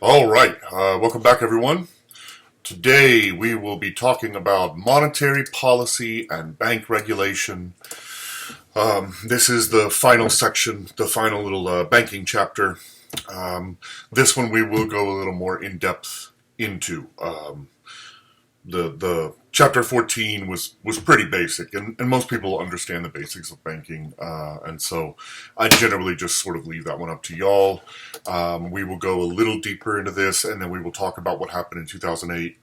All right, welcome back, everyone. Today we will be talking about monetary policy and bank regulation. This is the final section, the final little banking chapter. This one we will go a little more in depth into. The chapter 14 was pretty basic, and most people understand the basics of banking, and so I generally just sort of leave that one up to y'all. We will go a little deeper into this, and then we will talk about what happened in 2008,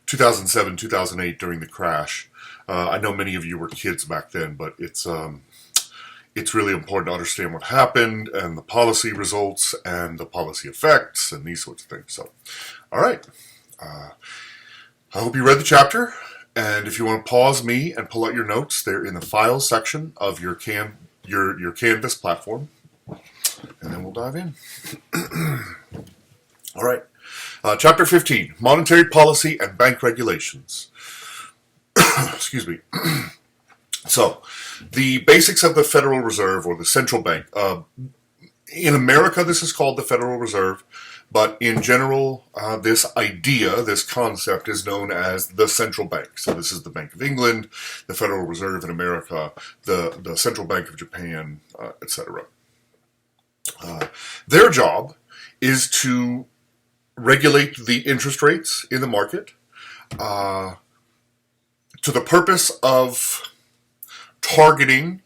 2007, 2008 during the crash. I know many of you were kids back then, but it's really important to understand what happened and the policy results and the policy effects and these sorts of things. So, all right. I hope you read the chapter, and if you want to pause me and pull out your notes, they're in the files section of your Canvas platform, and then we'll dive in. All right. Chapter 15, Monetary Policy and Bank Regulations. Excuse me. So, the basics of the Federal Reserve, or the central bank. In America, this is called the Federal Reserve. But in general, this concept is known as the central bank. So this is the Bank of England, the Federal Reserve in America, the Central Bank of Japan, etc. Their job is to regulate the interest rates in the market to the purpose of targeting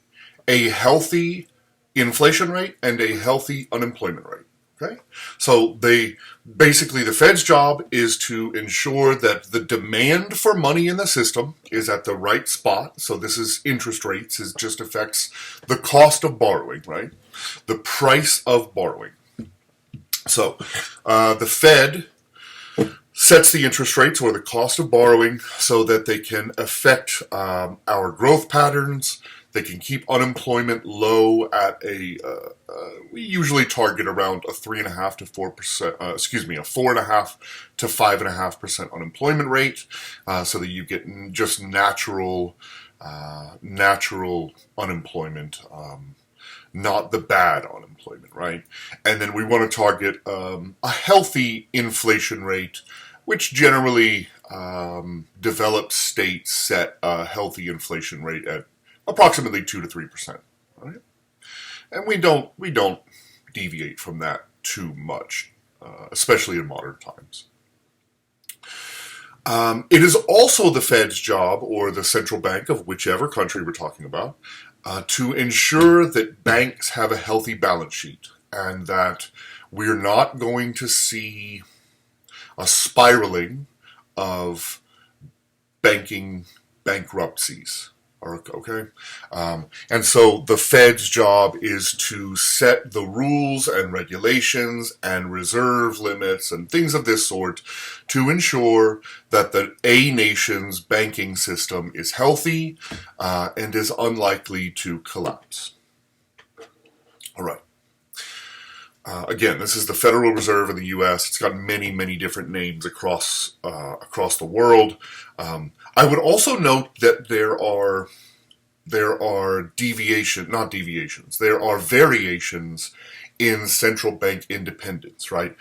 a healthy inflation rate and a healthy unemployment rate. Okay, so the Fed's job is to ensure that the demand for money in the system is at the right spot. So this is interest rates. It just affects the cost of borrowing, right? The price of borrowing. So the Fed sets the interest rates, or the cost of borrowing, so that they can affect our growth patterns. They can keep unemployment low at we usually target around a 3.5 to 4%, a 4.5 to 5.5% unemployment rate, so that you get just natural unemployment, not the bad unemployment, right? And then we want to target a healthy inflation rate, which generally developed states set a healthy inflation rate at approximately 2 to 3%, right? And we don't deviate from that too much, especially in modern times. It is also the Fed's job, or the central bank of whichever country we're talking about, to ensure that banks have a healthy balance sheet, and that we're not going to see a spiraling of banking bankruptcies. Okay, and so the Fed's job is to set the rules and regulations and reserve limits and things of this sort to ensure that a nation's banking system is healthy and is unlikely to collapse. All right. Again, this is the Federal Reserve in the U.S. It's got many, many different names across the world. I would also note that there are variations in central bank independence, right?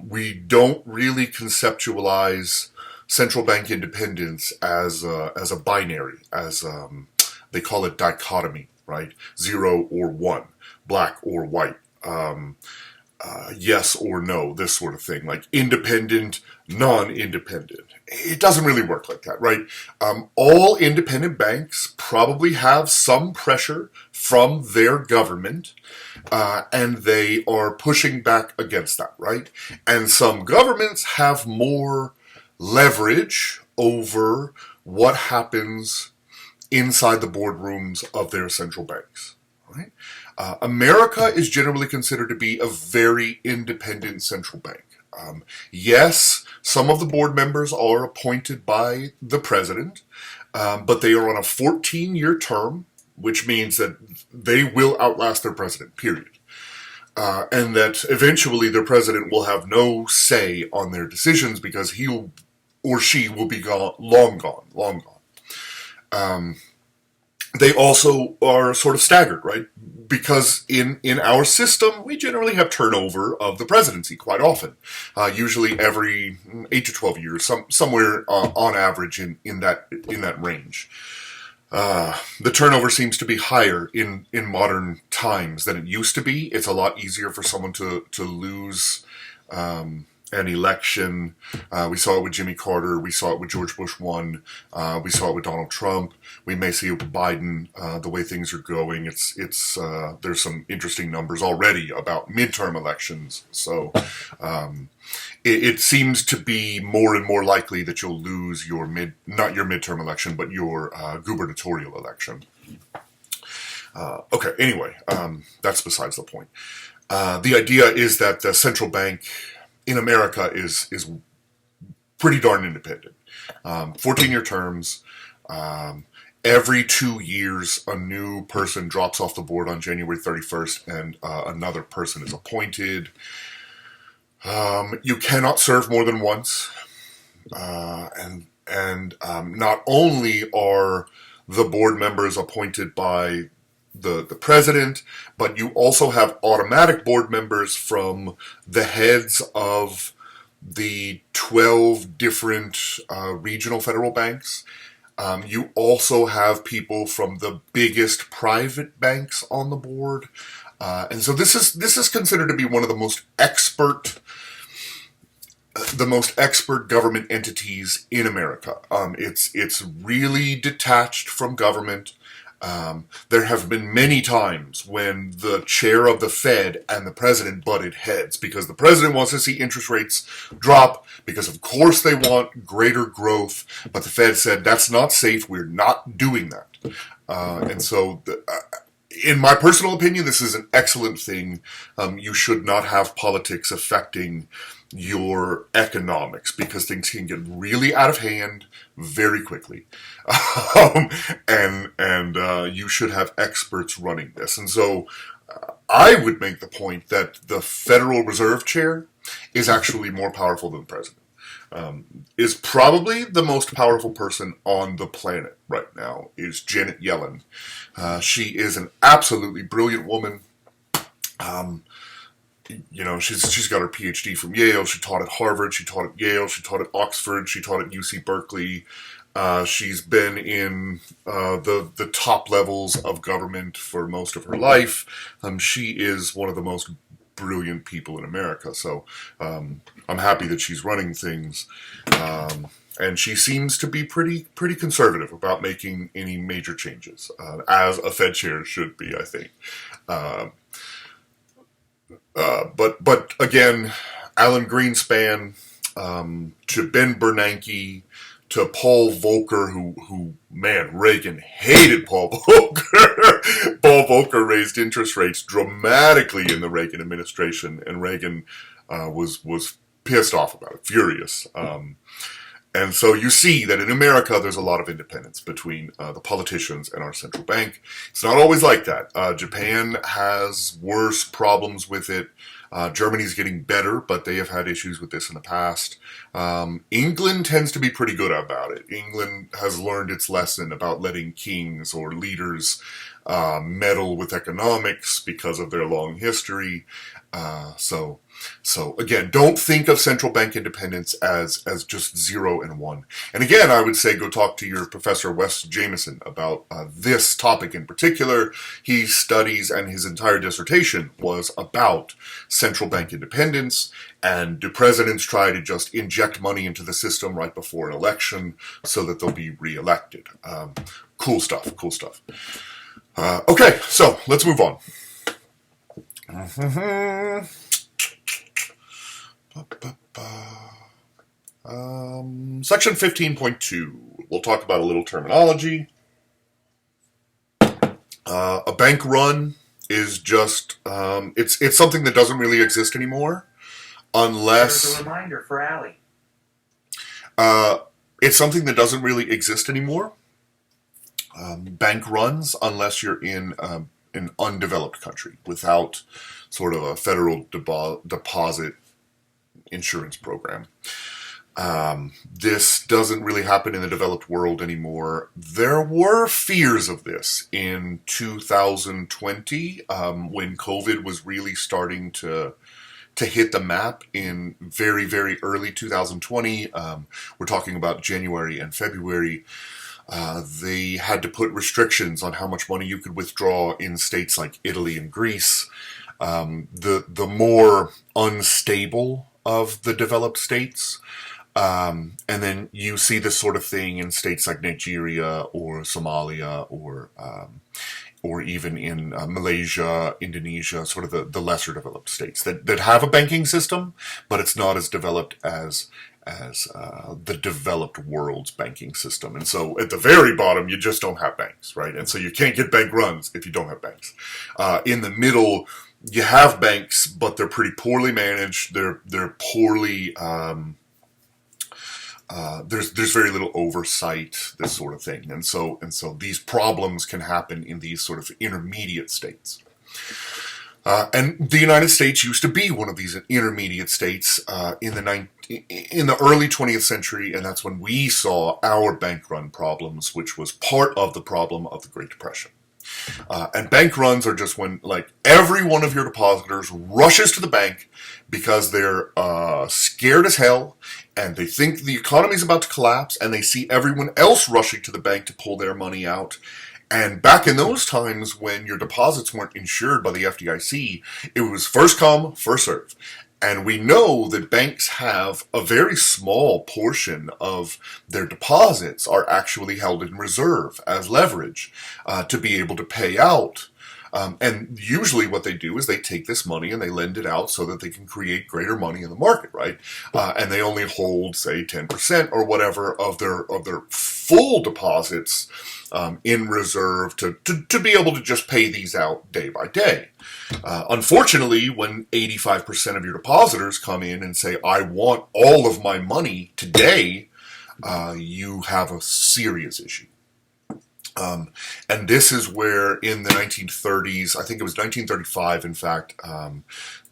We don't really conceptualize central bank independence as a binary, as they call it dichotomy, right? 0 or 1, black or white. Yes or no, this sort of thing, like independent, non-independent. It doesn't really work like that, right? All independent banks probably have some pressure from their government, and they are pushing back against that, right? And some governments have more leverage over what happens inside the boardrooms of their central banks, right? America is generally considered to be a very independent central bank. Yes, some of the board members are appointed by the president, but they are on a 14-year term, which means that they will outlast their president, period. And that eventually their president will have no say on their decisions because he or she will be long gone. they also are sort of staggered, right? Because in our system, we generally have turnover of the presidency quite often, usually every 8 to 12 years, somewhere on average in that range. The turnover seems to be higher in modern times than it used to be. It's a lot easier for someone to lose an election. We saw it with Jimmy Carter. We saw it with George Bush 1. We saw it with Donald Trump. We may see it with Biden. The way things are going, it's there's some interesting numbers already about midterm elections. So it seems to be more and more likely that you'll lose your not your midterm election, but your gubernatorial election. Okay. Anyway, that's besides the point. The idea is that the central bank in America is pretty darn independent. 14-year terms. Every 2 years, a new person drops off the board on January 31st, and another person is appointed. You cannot serve more than once, and not only are the board members appointed by the president, but you also have automatic board members from the heads of the 12 different regional federal banks. You also have people from the biggest private banks on the board, and so this is considered to be one of the most expert government entities in America. It's really detached from government. There have been many times when the chair of the Fed and the president butted heads because the president wants to see interest rates drop because of course they want greater growth, but the Fed said that's not safe, we're not doing that. And so in my personal opinion, this is an excellent thing. You should not have politics affecting your economics because things can get really out of hand very quickly. And you should have experts running this. And so I would make the point that the Federal Reserve Chair is actually more powerful than the president. Is probably the most powerful person on the planet right now is Janet Yellen. She is an absolutely brilliant woman. She's got her PhD from Yale. She taught at Harvard. She taught at Yale. She taught at Oxford. She taught at UC Berkeley. She's been in the top levels of government for most of her life. She is one of the most brilliant people in America. So I'm happy that she's running things. And she seems to be pretty conservative about making any major changes, as a Fed chair should be, I think. But again, Alan Greenspan, to Ben Bernanke, to Paul Volcker, who man, Reagan hated Paul Volcker. Paul Volcker raised interest rates dramatically in the Reagan administration, and Reagan was pissed off about it, furious. And so you see that in America, there's a lot of independence between the politicians and our central bank. It's not always like that. Japan has worse problems with it. Germany's getting better, but they have had issues with this in the past. England tends to be pretty good about it. England has learned its lesson about letting kings or leaders meddle with economics because of their long history. So again, don't think of central bank independence as just 0 and 1. And again, I would say go talk to your Professor Wes Jameson about this topic in particular. He studies, and his entire dissertation was about central bank independence, and do presidents try to just inject money into the system right before an election so that they'll be reelected. Cool stuff. Okay, so let's move on. Section 15.2. We'll talk about a little terminology. A bank run is just it's something that doesn't really exist anymore, unless there's a reminder for Allie. It's something that doesn't really exist anymore. Bank runs, unless you're in an undeveloped country without sort of a federal deposit insurance program. This doesn't really happen in the developed world anymore. There were fears of this in 2020 when COVID was really starting to hit the map in very, very early 2020. We're talking about January and February. They had to put restrictions on how much money you could withdraw in states like Italy and Greece. The more unstable of the developed states. And then you see this sort of thing in states like Nigeria or Somalia or even in Malaysia, Indonesia, sort of the lesser developed states that have a banking system, but it's not as developed as the developed world's banking system. And so at the very bottom, you just don't have banks, right? And so you can't get bank runs if you don't have banks. In the middle, you have banks, but they're pretty poorly managed. They're poorly. There's very little oversight, this sort of thing, and so these problems can happen in these sort of intermediate states. And the United States used to be one of these intermediate states in the early 20th century, and that's when we saw our bank run problems, which was part of the problem of the Great Depression. And bank runs are just when, like, every one of your depositors rushes to the bank because they're scared as hell, and they think the economy's about to collapse, and they see everyone else rushing to the bank to pull their money out. And back in those times when your deposits weren't insured by the FDIC, it was first come, first served. And we know that banks have a very small portion of their deposits are actually held in reserve as leverage to be able to pay out. And usually what they do is they take this money and they lend it out so that they can create greater money in the market, right? And they only hold, say, 10% or whatever of their full deposits in reserve to be able to just pay these out day by day. Unfortunately, when 85% of your depositors come in and say, I want all of my money today, you have a serious issue. And this is where in the 1930s, I think it was 1935, in fact,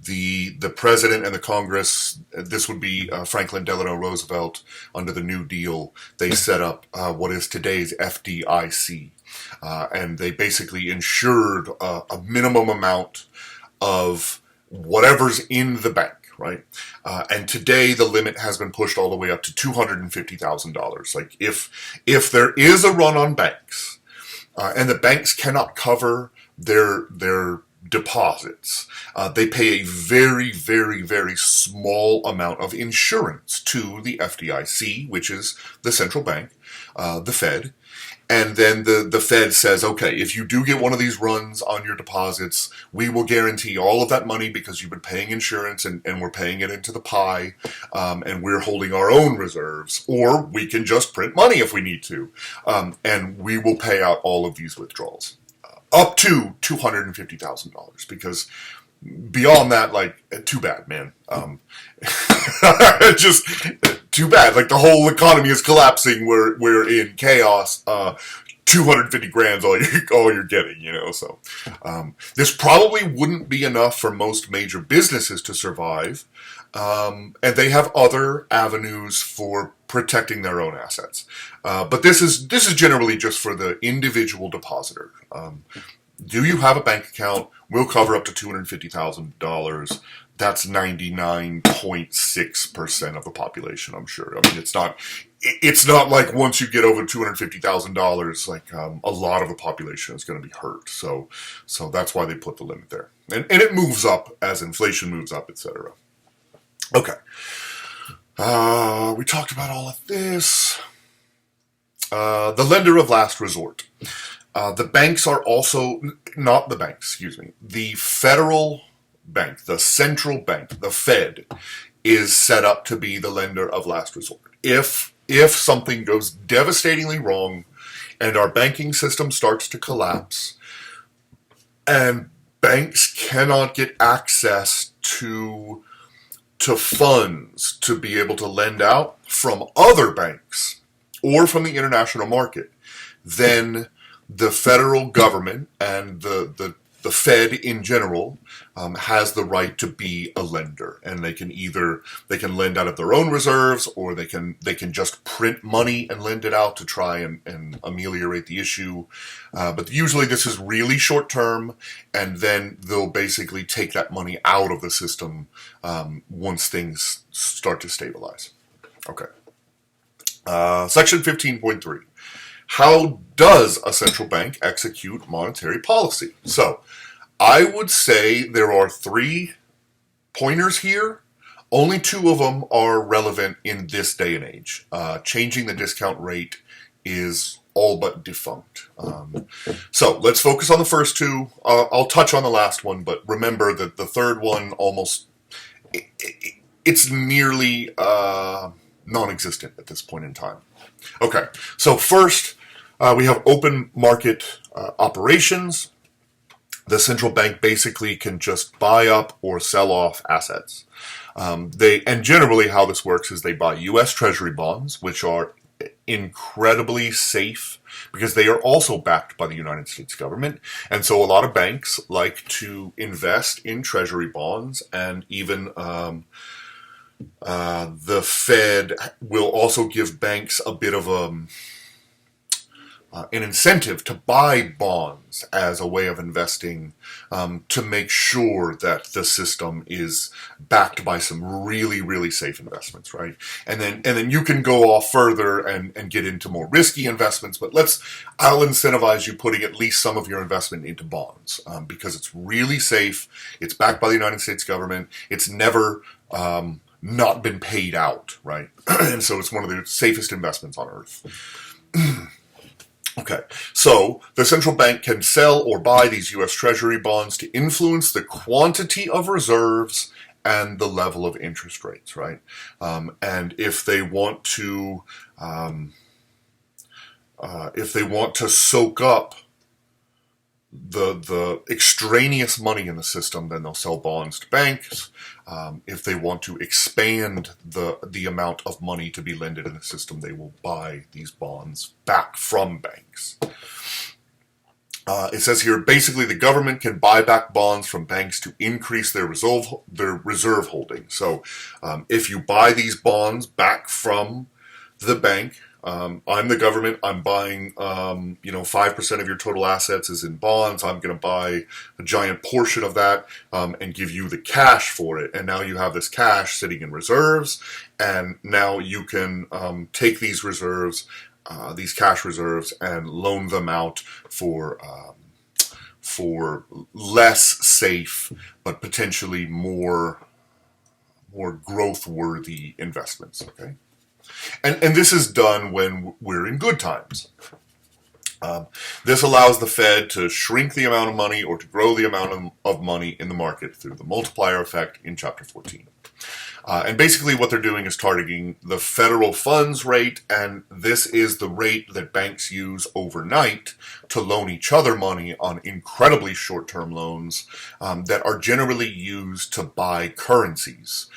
the president and the Congress, this would be Franklin Delano Roosevelt under the New Deal, they set up what is today's FDIC. And they basically insured a minimum amount of whatever's in the bank, right? And today the limit has been pushed all the way up to $250,000. Like if there is a run on banks, and the banks cannot cover their deposits, they pay a very, very, very small amount of insurance to the FDIC, which is the central bank, the Fed. And then the Fed says, okay, if you do get one of these runs on your deposits, we will guarantee all of that money because you've been paying insurance and we're paying it into the pie, and we're holding our own reserves, or we can just print money if we need to, and we will pay out all of these withdrawals. Up to $250,000, because beyond that, like, too bad, man. Just too bad. Like, the whole economy is collapsing. We're in chaos. 250 grand's all you're getting, you know. So this probably wouldn't be enough for most major businesses to survive, and they have other avenues for protecting their own assets. But this is generally just for the individual depositor. Do you have a bank account? We'll cover up to $250,000. That's 99.6% of the population, I'm sure. I mean, it's not like once you get over $250,000, like a lot of the population is going to be hurt. So that's why they put the limit there. And it moves up as inflation moves up, etc. Okay. We talked about all of this. The lender of last resort. The banks are also, not the banks, excuse me, the federal bank, the central bank, the Fed, is set up to be the lender of last resort. If something goes devastatingly wrong and our banking system starts to collapse and banks cannot get access to funds to be able to lend out from other banks or from the international market, then the federal government and the the Fed in general has the right to be a lender, and they can lend out of their own reserves, or they can just print money and lend it out to try and ameliorate the issue. But usually this is really short term, and then they'll basically take that money out of the system once things start to stabilize. Okay. Section 15.3. How does a central bank execute monetary policy? So, I would say there are 3 pointers here. Only 2 of them are relevant in this day and age. Changing the discount rate is all but defunct. So, let's focus on the first 2. I'll touch on the last one, but remember that the third one it's nearly non-existent at this point in time. Okay, so first, we have open market operations. The central bank basically can just buy up or sell off assets. And generally how this works is they buy U.S. Treasury bonds, which are incredibly safe because they are also backed by the United States government. And so a lot of banks like to invest in Treasury bonds, and even the Fed will also give banks a bit of an incentive to buy bonds as a way of investing, to make sure that the system is backed by some really, really safe investments, right? And then you can go off further and get into more risky investments, but I'll incentivize you putting at least some of your investment into bonds, because it's really safe, it's backed by the United States government, it's never not been paid out, right? And so it's one of the safest investments on earth. Okay, so the central bank can sell or buy these U.S. Treasury bonds to influence the quantity of reserves and the level of interest rates, right? And if they want to soak up the extraneous money in the system, then they'll sell bonds to banks. If they want to expand the amount of money to be lended in the system, they will buy these bonds back from banks. It says here, basically the government can buy back bonds from banks to increase their reserve holding. So if you buy these bonds back from the bank, I'm the government, I'm buying, 5% of your total assets is in bonds. I'm going to buy a giant portion of that and give you the cash for it. And now you have this cash sitting in reserves, and now you can take these reserves, these cash reserves, and loan them out for less safe but potentially more growth-worthy investments, okay? And this is done when we're in good times. This allows the Fed to shrink the amount of money or to grow the amount of money in the market through the multiplier effect in Chapter 14. And basically what they're doing is targeting the federal funds rate, and this is the rate that banks use overnight to loan each other money on incredibly short-term loans that are generally used to buy currencies,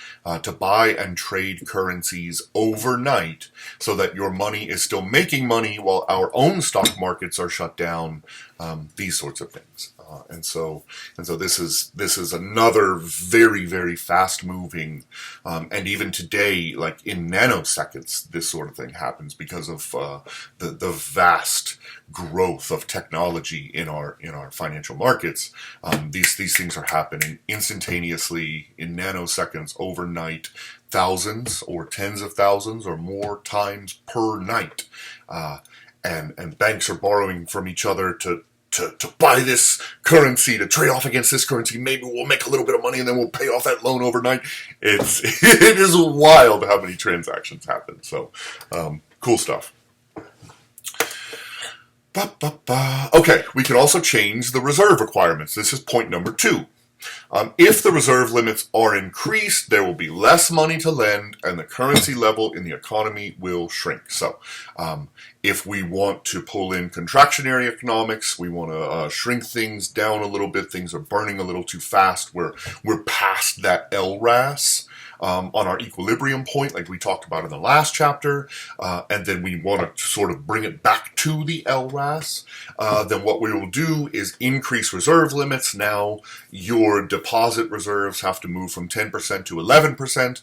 to buy and trade currencies overnight so that your money is still making money while our own stock markets are shut down, these sorts of things. And so this is another very, very fast moving, and even today, like in nanoseconds, this sort of thing happens because of the vast growth of technology in our financial markets. These things are happening instantaneously in nanoseconds, overnight, thousands or tens of thousands or more times per night, and banks are borrowing from each other to buy this currency, to trade off against this currency. Maybe we'll make a little bit of money and then we'll pay off that loan overnight. It is wild how many transactions happen. So, cool stuff. Okay, we can also change the reserve requirements. This is point number 2. If the reserve limits are increased, there will be less money to lend, and the currency level in the economy will shrink. So, if we want to pull in contractionary economics, we want to shrink things down a little bit, things are burning a little too fast, we're past that LRAS, on our equilibrium point, like we talked about in the last chapter, and then we want to sort of bring it back to the LRAS, then what we will do is increase reserve limits. Now your deposit reserves have to move from 10% to 11%.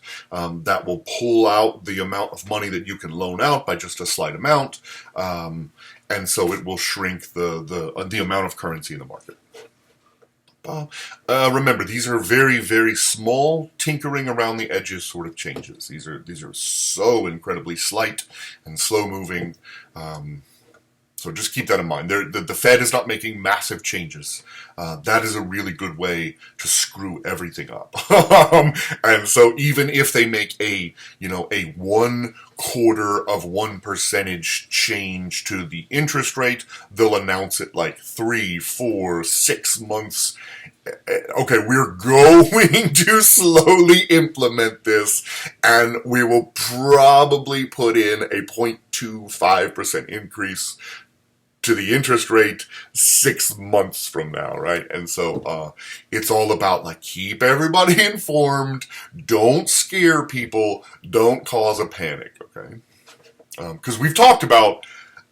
That will pull out the amount of money that you can loan out by just a slight amount. And so it will shrink the amount of currency in the market. Remember, these are very, very small, tinkering around the edges sort of changes. These are so incredibly slight and slow moving. So just keep that in mind. The Fed is not making massive changes. That is a really good way to screw everything up. And so even if they make a 0.25% change to the interest rate, they'll announce it like 3, 4, 6 months. Okay, we're going to slowly implement this, and we will probably put in a 0.25% increase to the interest rate 6 months from now, right? And so it's all about like keep everybody informed, don't scare people, don't cause a panic, okay? Because we've talked about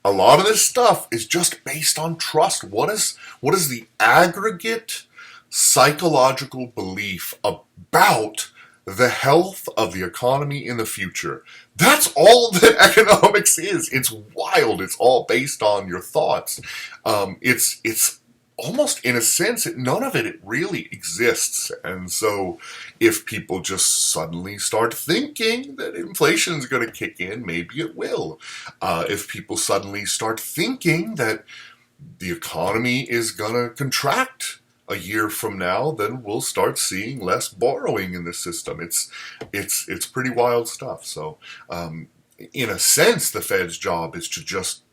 a lot of this stuff is just based on trust. What is the aggregate psychological belief about the health of the economy in the future? That's all that economics is. It's wild. It's all based on your thoughts. It's almost, in a sense, none of it really exists. And so if people just suddenly start thinking that inflation is going to kick in, maybe it will. If people suddenly start thinking that the economy is going to contract a year from now, then we'll start seeing less borrowing in the system. It's pretty wild stuff. So, in a sense, the Fed's job is to just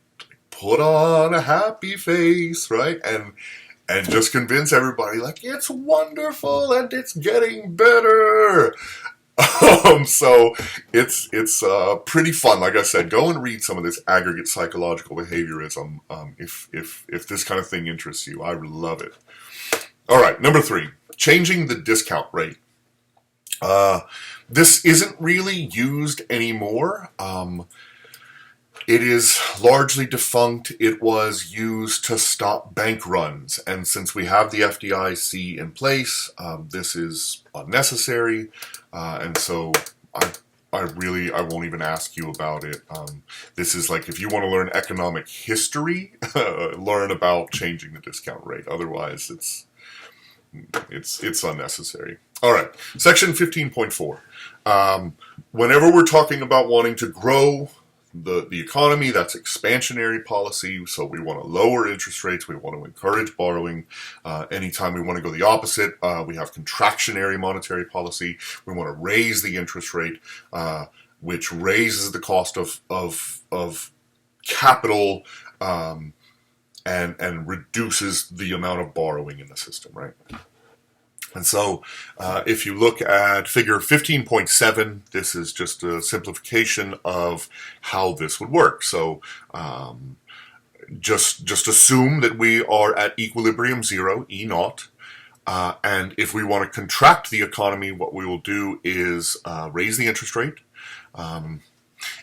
put on a happy face, right? And just convince everybody like it's wonderful and it's getting better. So it's pretty fun. Like I said, go and read some of this aggregate psychological behaviorism. If this kind of thing interests you, I love it. All right, number 3, changing the discount rate. This isn't really used anymore. It is largely defunct. It was used to stop bank runs. And since we have the FDIC in place, this is unnecessary. And so I won't even ask you about it. This is like if you want to learn economic history, learn about changing the discount rate. Otherwise, it's unnecessary. All right, section 15.4. Whenever we're talking about wanting to grow the economy, that's expansionary policy. So we want to lower interest rates. We want to encourage borrowing. Anytime we want to go the opposite, we have contractionary monetary policy. We want to raise the interest rate, which raises the cost of capital, and reduces the amount of borrowing in the system, right? And so if you look at figure 15.7, this is just a simplification of how this would work. So just assume that we are at equilibrium 0, E naught. And if we want to contract the economy, what we will do is raise the interest rate.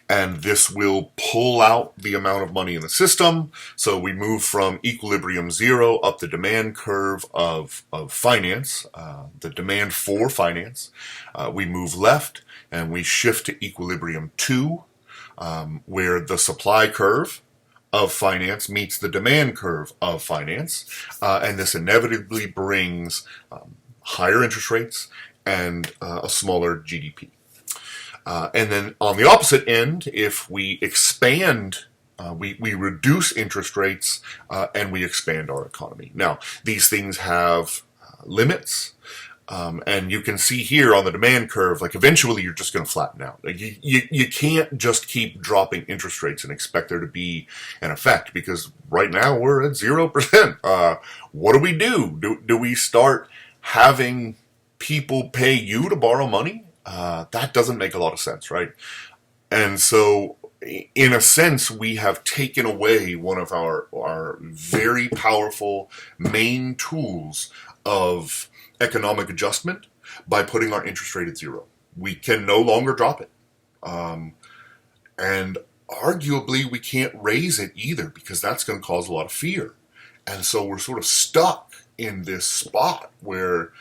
And this will pull out the amount of money in the system. So we move from equilibrium 0 up the demand curve of finance, the demand for finance. We move left and we shift to equilibrium 2, where the supply curve of finance meets the demand curve of finance. And this inevitably brings higher interest rates and a smaller GDP. And then on the opposite end, if we expand, we reduce interest rates and we expand our economy. Now, these things have limits, and you can see here on the demand curve, like eventually you're just going to flatten out. Like you can't just keep dropping interest rates and expect there to be an effect, because right now we're at 0%. What do? Do we start having people pay you to borrow money? That doesn't make a lot of sense, right? And so, in a sense, we have taken away one of our very powerful main tools of economic adjustment by putting our interest rate at 0. we can no longer drop it. And arguably, we can't raise it either because that's going to cause a lot of fear. And so we're sort of stuck in this spot where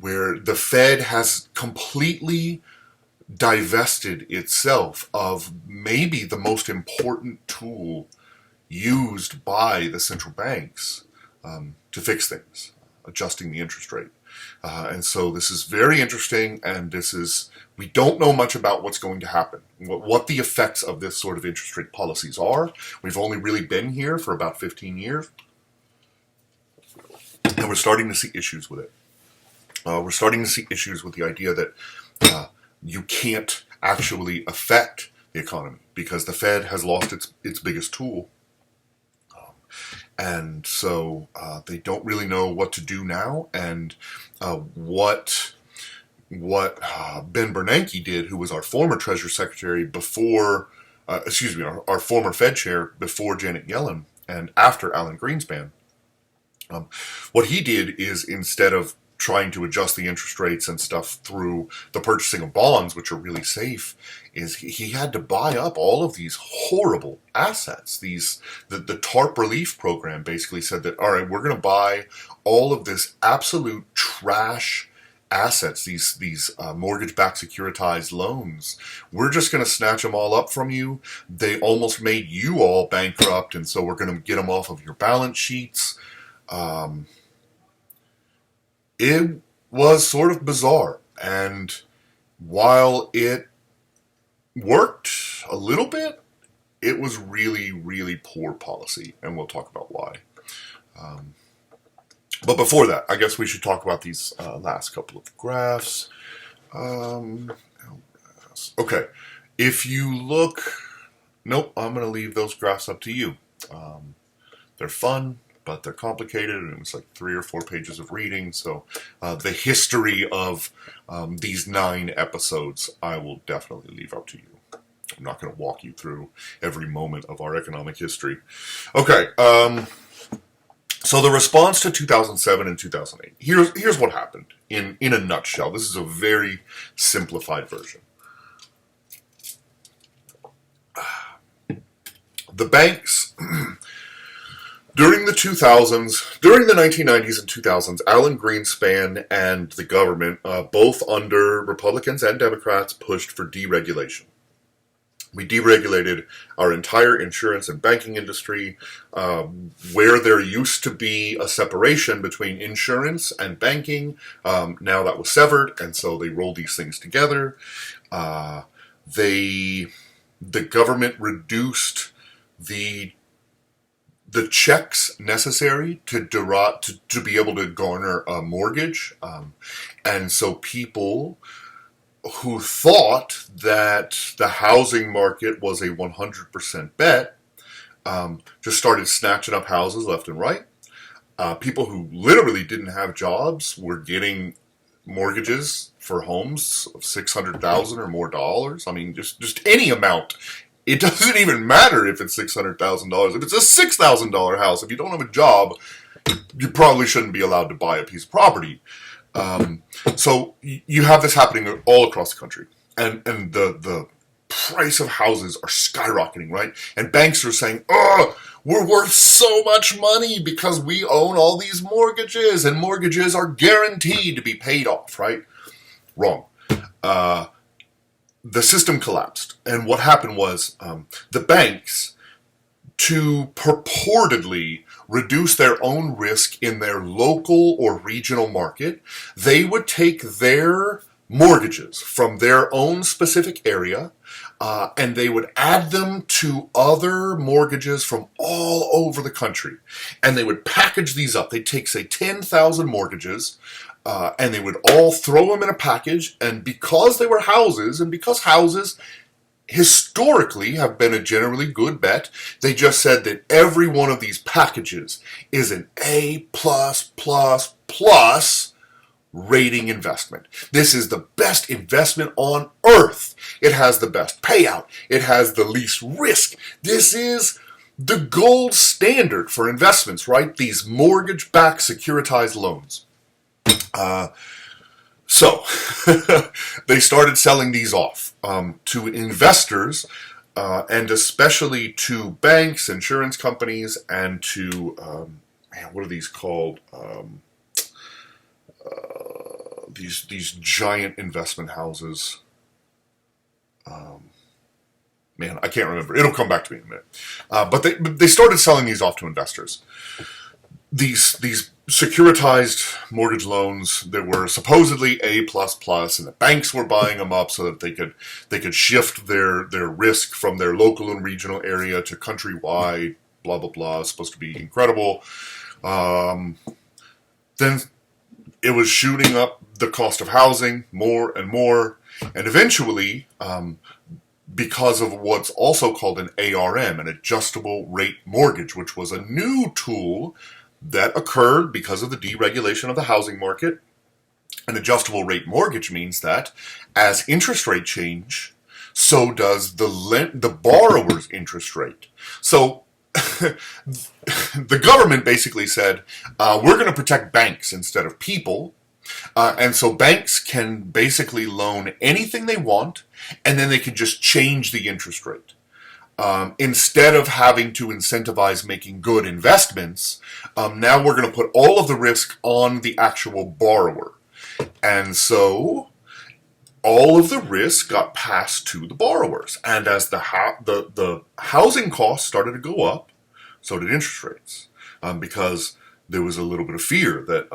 the Fed has completely divested itself of maybe the most important tool used by the central banks to fix things, adjusting the interest rate. And so this is very interesting, and we don't know much about what's going to happen, what the effects of this sort of interest rate policies are. We've only really been here for about 15 years, and we're starting to see issues with it. We're starting to see issues with the idea that you can't actually affect the economy because the Fed has lost its biggest tool. And so they don't really know what to do now, and what Ben Bernanke did, who was our former Treasury Secretary before, our former Fed chair before Janet Yellen and after Alan Greenspan. What he did is, instead of trying to adjust the interest rates and stuff through the purchasing of bonds, which are really safe, is he had to buy up all of these horrible assets. The TARP relief program basically said that, all right, we're going to buy all of this absolute trash assets, these mortgage-backed securitized loans. We're just going to snatch them all up from you. They almost made you all bankrupt, and so we're going to get them off of your balance sheets. It was sort of bizarre, and while it worked a little bit, it was really, really poor policy, and we'll talk about why. But before that, I guess we should talk about these last couple of graphs. Okay, if you look... Nope, I'm going to leave those graphs up to you. They're fun, but they're complicated, and it was like 3 or 4 pages of reading, so the history of these 9 episodes I will definitely leave up to you. I'm not going to walk you through every moment of our economic history. Okay, so the response to 2007 and 2008. Here's what happened in a nutshell. This is a very simplified version. The banks... During the 1990s and 2000s, Alan Greenspan and the government, both under Republicans and Democrats, pushed for deregulation. We deregulated our entire insurance and banking industry, where there used to be a separation between insurance and banking. Now that was severed, and so they rolled these things together. The government reduced the checks necessary to be able to garner a mortgage. And so people who thought that the housing market was a 100% bet just started snatching up houses left and right. People who literally didn't have jobs were getting mortgages for homes of $600,000 or more dollars. I mean, just any amount. It doesn't even matter if it's $600,000. If it's a $6,000 house, if you don't have a job, you probably shouldn't be allowed to buy a piece of property. So you have this happening all across the country. And the price of houses are skyrocketing, right? And banks are saying, oh, we're worth so much money because we own all these mortgages, and mortgages are guaranteed to be paid off, right? Wrong. The system collapsed, and what happened was the banks, to purportedly reduce their own risk in their local or regional market, they would take their mortgages from their own specific area, and they would add them to other mortgages from all over the country, and they would package these up. They'd take, say, 10,000 mortgages, and they would all throw them in a package, and because they were houses, and because houses historically have been a generally good bet, they just said that every one of these packages is an A+++ rating investment. This is the best investment on earth. It has the best payout. It has the least risk. This is the gold standard for investments, right? These mortgage-backed securitized loans. So they started selling these off to investors, and especially to banks, insurance companies, and to what are these called? These giant investment houses. Man, I can't remember. It'll come back to me in a minute. But they started selling these off to investors. These securitized mortgage loans that were supposedly A++, and the banks were buying them up so that they could shift their risk from their local and regional area to countrywide. Blah blah blah. It's supposed to be incredible. Then it was shooting up the cost of housing more and more, and eventually, because of what's also called an ARM, an adjustable rate mortgage, which was a new tool that occurred because of the deregulation of the housing market. An adjustable rate mortgage means that as interest rate change, so does the borrower's interest rate. So the government basically said, we're going to protect banks instead of people. And so banks can basically loan anything they want, and then they can just change the interest rate. Instead of having to incentivize making good investments, now we're going to put all of the risk on the actual borrower. And so all of the risk got passed to the borrowers. And as the housing costs started to go up, so did interest rates. Because there was a little bit of fear that,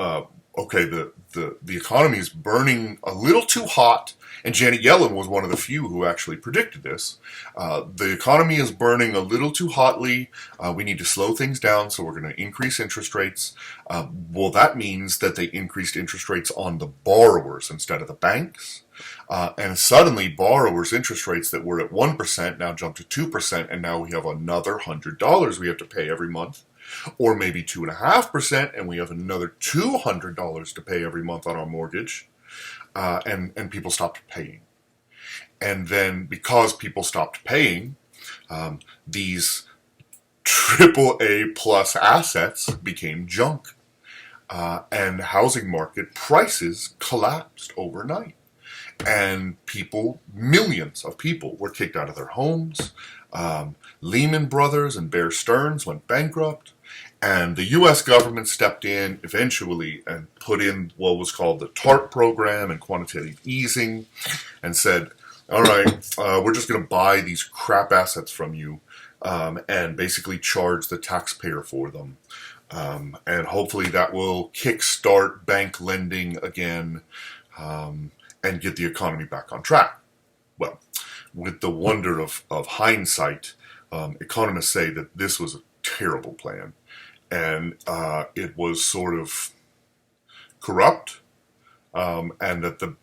the economy is burning a little too hot, and Janet Yellen was one of the few who actually predicted this. The economy is burning a little too hotly. We need to slow things down, so we're going to increase interest rates. Well, that means that they increased interest rates on the borrowers instead of the banks. And suddenly, borrowers' interest rates that were at 1% now jumped to 2%, and now we have another $100 we have to pay every month. Or maybe 2.5%, and we have another $200 to pay every month on our mortgage, and people stopped paying. And then because people stopped paying, these AAA plus assets became junk, and housing market prices collapsed overnight. And millions of people were kicked out of their homes. Lehman Brothers and Bear Stearns went bankrupt. And the U.S. government stepped in eventually and put in what was called the TARP program and quantitative easing, and said, all right, we're just going to buy these crap assets from you and basically charge the taxpayer for them. And hopefully that will kickstart bank lending again and get the economy back on track. Well, with the wonder of hindsight, economists say that this was a terrible plan. And it was sort of corrupt, and that the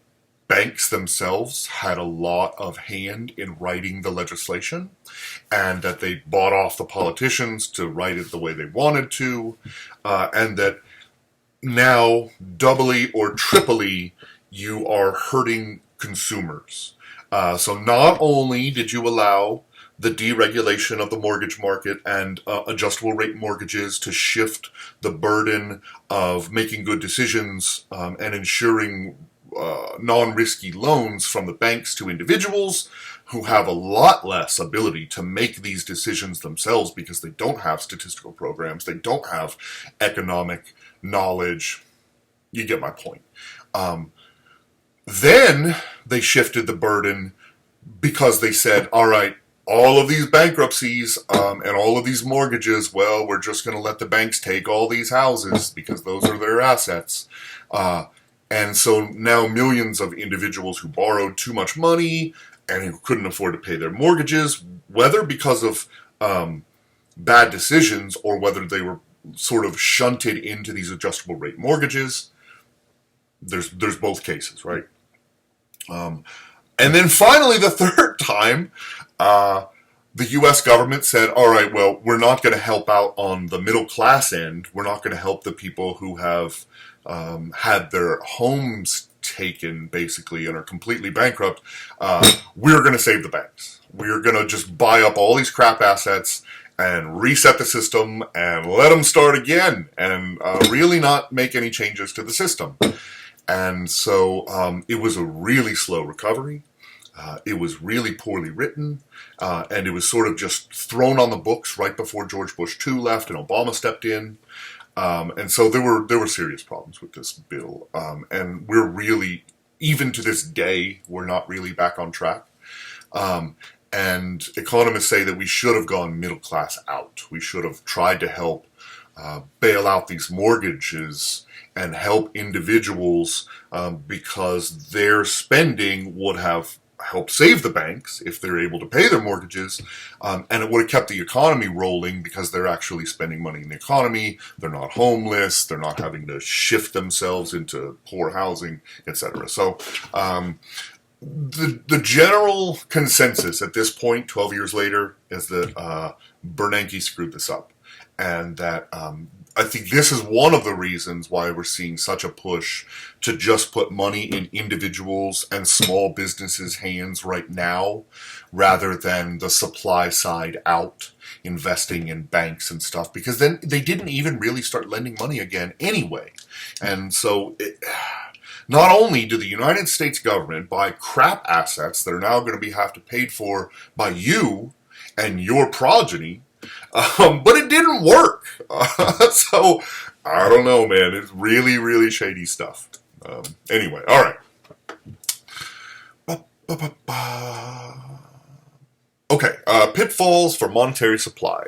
banks themselves had a lot of hand in writing the legislation, and that they bought off the politicians to write it the way they wanted to, and that now, doubly or triply, you are hurting consumers. So not only did you allow the deregulation of the mortgage market and adjustable rate mortgages to shift the burden of making good decisions and ensuring non-risky loans from the banks to individuals who have a lot less ability to make these decisions themselves because they don't have statistical programs, they don't have economic knowledge. You get my point. Then they shifted the burden because they said, all right, all of these bankruptcies and all of these mortgages, well, we're just going to let the banks take all these houses because those are their assets. And so now millions of individuals who borrowed too much money and who couldn't afford to pay their mortgages, whether because of bad decisions or whether they were sort of shunted into these adjustable rate mortgages, there's both cases, right? And then finally, the third time, the U.S. government said, all right, well, we're not going to help out on the middle class end. We're not going to help the people who have had their homes taken, basically, and are completely bankrupt. We're going to save the banks. We're going to just buy up all these crap assets and reset the system and let them start again and really not make any changes to the system. And so it was a really slow recovery. It was really poorly written, and it was sort of just thrown on the books right before George Bush II left and Obama stepped in. And so there were serious problems with this bill, and we're really, even to this day, we're not really back on track. And economists say that we should have gone middle class out. We should have tried to help bail out these mortgages and help individuals because their spending would have helped save the banks if they're able to pay their mortgages, and it would have kept the economy rolling because they're actually spending money in the economy. They're not homeless. They're not having to shift themselves into poor housing, etc. So the general consensus at this point, 12 years later, is that Bernanke screwed this up. And that I think this is one of the reasons why we're seeing such a push to just put money in individuals and small businesses' hands right now, rather than the supply side out, investing in banks and stuff, because then they didn't even really start lending money again anyway. And so not only do the United States government buy crap assets that are now going to have to paid for by you and your progeny, but it didn't work. So, I don't know, man. It's really, really shady stuff. Anyway, all right. Okay, pitfalls for monetary supply.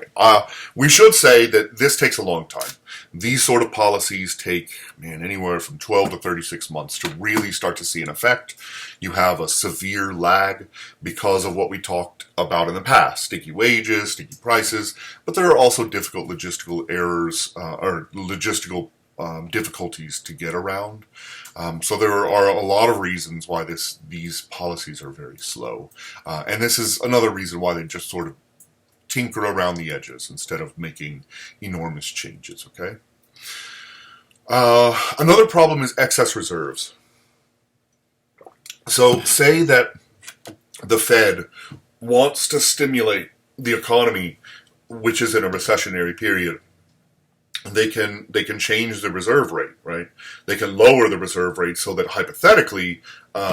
We should say that this takes a long time. These sort of policies take, anywhere from 12 to 36 months to really start to see an effect. You have a severe lag because of what we talked about in the past, sticky wages, sticky prices, but there are also difficult logistical errors or logistical difficulties to get around. So there are a lot of reasons why these policies are very slow. And this is another reason why they just sort of tinker around the edges instead of making enormous changes, okay? Another problem is excess reserves. So say that the Fed wants to stimulate the economy, which is in a recessionary period. They can change the reserve rate, right? They can lower the reserve rate so that hypothetically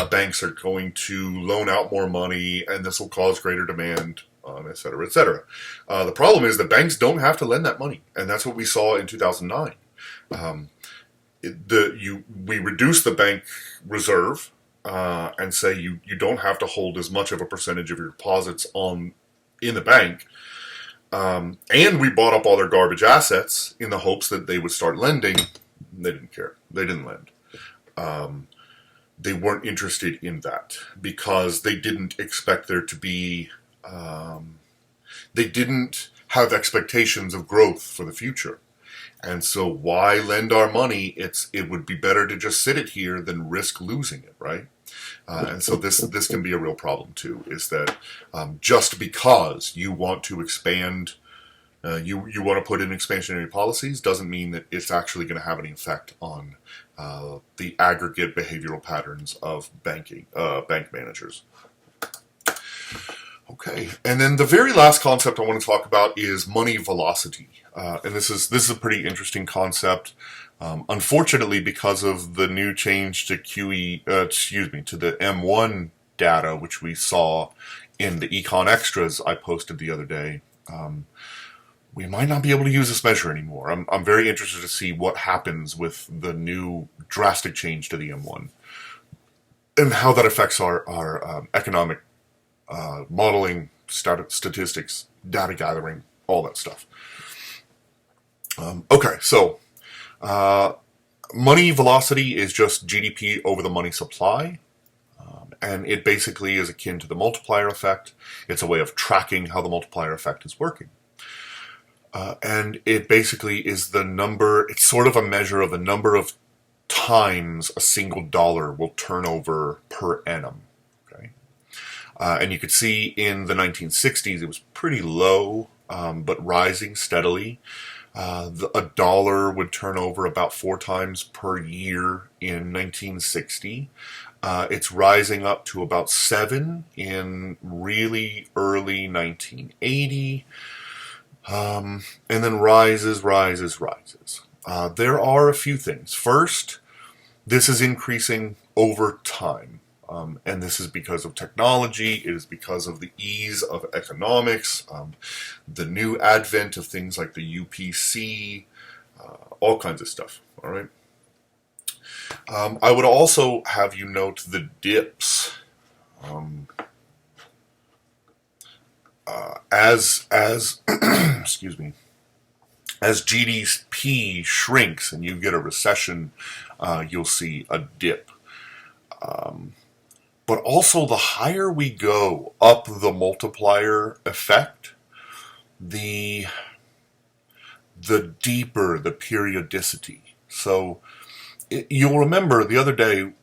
banks are going to loan out more money, and this will cause greater demand, et cetera, et cetera. The problem is that banks don't have to lend that money, and that's what we saw in 2009. We reduced the bank reserve and say you don't have to hold as much of a percentage of your deposits in the bank. And we bought up all their garbage assets in the hopes that they would start lending. They didn't care. They didn't lend. They weren't interested in that because they didn't expect there to be, they didn't have expectations of growth for the future. And so why lend our money? It would be better to just sit it here than risk losing it, right? And so this can be a real problem too, is that just because you want to expand, you want to put in expansionary policies, doesn't mean that it's actually going to have any effect on the aggregate behavioral patterns of bank managers. Okay, and then the very last concept I want to talk about is money velocity, and this is a pretty interesting concept. Unfortunately, because of the new change to to the M1 data, which we saw in the Econ Extras I posted the other day, we might not be able to use this measure anymore. I'm very interested to see what happens with the new drastic change to the M1 and how that affects our economic modeling, statistics, data gathering, all that stuff. Okay, so money velocity is just GDP over the money supply, and it basically is akin to the multiplier effect. It's a way of tracking how the multiplier effect is working. And it basically is it's sort of a measure of the number of times a single dollar will turn over per annum. Okay, and you could see in the 1960s it was pretty low, but rising steadily. A dollar would turn over about 4 times per year in 1960. It's rising up to about 7 in really early 1980. And then rises. There are a few things. First, This is increasing over time. And this is because of technology, it is because of the ease of economics, the new advent of things like the UPC, all kinds of stuff, all right? I would also have you note the dips. As excuse me, as GDP shrinks and you get a recession, you'll see a dip. But also, the higher we go up the multiplier effect, the deeper the periodicity. So you'll remember the other day,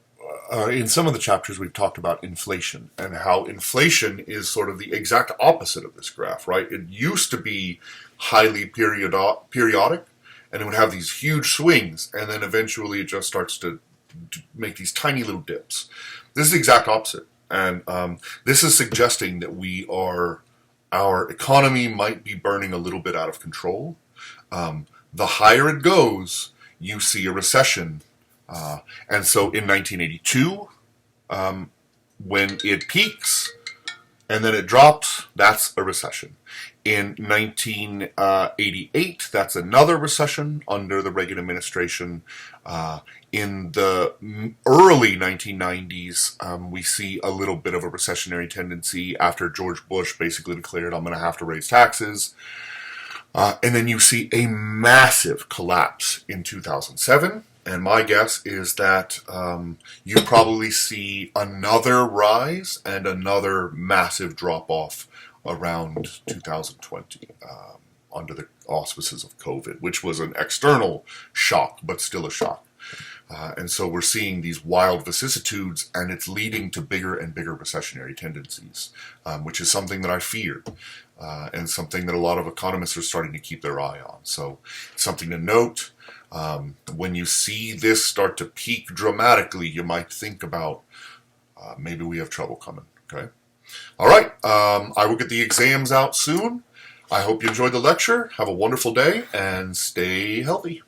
in some of the chapters we've talked about inflation and how inflation is sort of the exact opposite of this graph, right? It used to be highly periodic, and it would have these huge swings, and then eventually it just starts to make these tiny little dips. This is the exact opposite, and this is suggesting that our economy might be burning a little bit out of control. The higher it goes, you see a recession. And so in 1982, when it peaks and then it drops, that's a recession. In 1988, that's another recession under the Reagan administration. In the early 1990s, we see a little bit of a recessionary tendency after George Bush basically declared, I'm going to have to raise taxes. And then you see a massive collapse in 2007. And my guess is that you probably see another rise and another massive drop-off around 2020 under the auspices of COVID, which was an external shock, but still a shock. And so we're seeing these wild vicissitudes, and it's leading to bigger and bigger recessionary tendencies, which is something that I feared, and something that a lot of economists are starting to keep their eye on. So it's something to note. When you see this start to peak dramatically, you might think about maybe we have trouble coming. Okay. All right. I will get the exams out soon. I hope you enjoyed the lecture. Have a wonderful day and stay healthy.